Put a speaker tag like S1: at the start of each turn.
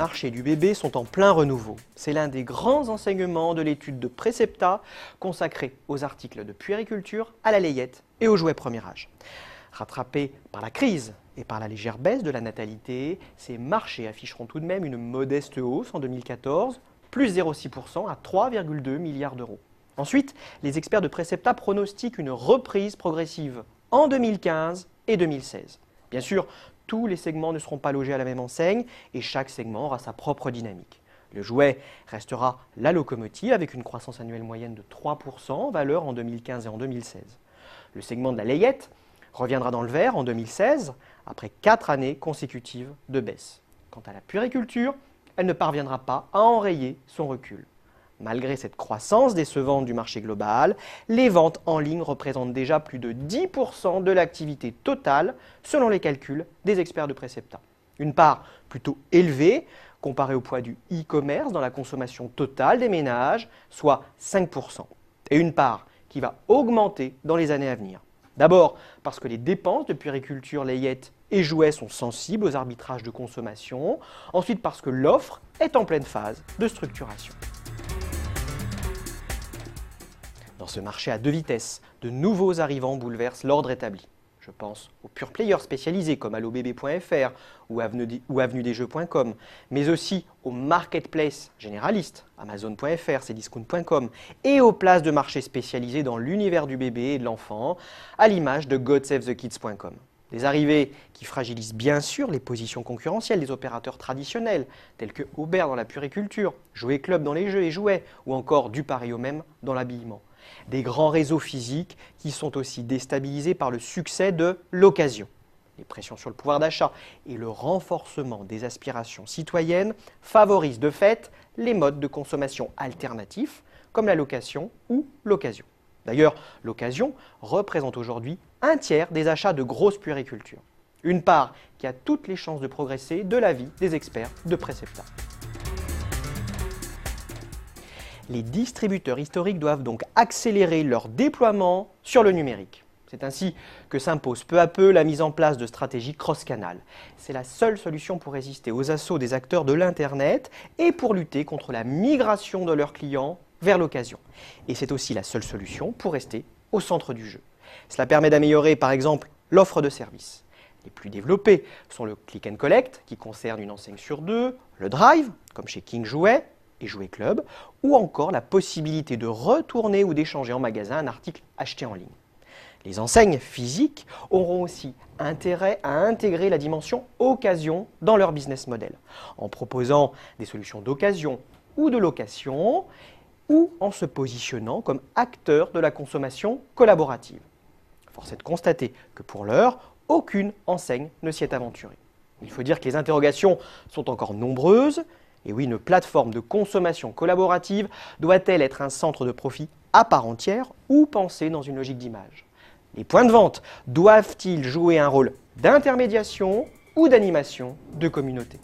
S1: marchés du bébé sont en plein renouveau. C'est l'un des grands enseignements de l'étude de Precepta consacrée aux articles de puériculture, à la layette et aux jouets premier âge. Rattrapés par la crise et par la légère baisse de la natalité, ces marchés afficheront tout de même une modeste hausse en 2014, plus 0,6% à 3,2 milliards d'euros. Ensuite, les experts de Precepta pronostiquent une reprise progressive en 2015 et 2016. Bien sûr, tous les segments ne seront pas logés à la même enseigne et chaque segment aura sa propre dynamique. Le jouet restera la locomotive avec une croissance annuelle moyenne de 3% en valeur en 2015 et en 2016. Le segment de la layette reviendra dans le vert en 2016 après 4 années consécutives de baisse. Quant à la puériculture, elle ne parviendra pas à enrayer son recul. Malgré cette croissance décevante du marché global, les ventes en ligne représentent déjà plus de 10% de l'activité totale selon les calculs des experts de Precepta. Une part plutôt élevée comparée au poids du e-commerce dans la consommation totale des ménages, soit 5%. Et une part qui va augmenter dans les années à venir. D'abord parce que les dépenses de puériculture, layette et jouets sont sensibles aux arbitrages de consommation. Ensuite parce que l'offre est en pleine phase de structuration. Dans ce marché à deux vitesses, de nouveaux arrivants bouleversent l'ordre établi. Je pense aux pure players spécialisés comme allobébé.fr ou avenudesjeux.com, mais aussi aux marketplaces généralistes, amazon.fr, cdiscount.com, et aux places de marché spécialisées dans l'univers du bébé et de l'enfant, à l'image de godsafethekids.com. Des arrivées qui fragilisent bien sûr les positions concurrentielles des opérateurs traditionnels, tels que Aubert dans la puériculture, Jouet Club dans les jeux et jouets, ou encore du pareil au même dans l'habillement. Des grands réseaux physiques qui sont aussi déstabilisés par le succès de l'occasion. Les pressions sur le pouvoir d'achat et le renforcement des aspirations citoyennes favorisent de fait les modes de consommation alternatifs comme la location ou l'occasion. D'ailleurs, l'occasion représente aujourd'hui un tiers des achats de grosse puériculture. Une part qui a toutes les chances de progresser de l'avis des experts de Precepta. Les distributeurs historiques doivent donc accélérer leur déploiement sur le numérique. C'est ainsi que s'impose peu à peu la mise en place de stratégies cross-canal. C'est la seule solution pour résister aux assauts des acteurs de l'Internet et pour lutter contre la migration de leurs clients vers l'occasion. Et c'est aussi la seule solution pour rester au centre du jeu. Cela permet d'améliorer par exemple l'offre de services. Les plus développés sont le click and collect qui concerne une enseigne sur deux, le drive comme chez King Jouet et Jouet Club, ou encore la possibilité de retourner ou d'échanger en magasin un article acheté en ligne. Les enseignes physiques auront aussi intérêt à intégrer la dimension occasion dans leur business model, en proposant des solutions d'occasion ou de location, ou en se positionnant comme acteur de la consommation collaborative. Force est de constater que pour l'heure, aucune enseigne ne s'y est aventurée. Il faut dire que les interrogations sont encore nombreuses. Et oui, une plateforme de consommation collaborative doit-elle être un centre de profit à part entière ou pensée dans une logique d'image? Les points de vente doivent-ils jouer un rôle d'intermédiation ou d'animation de communauté?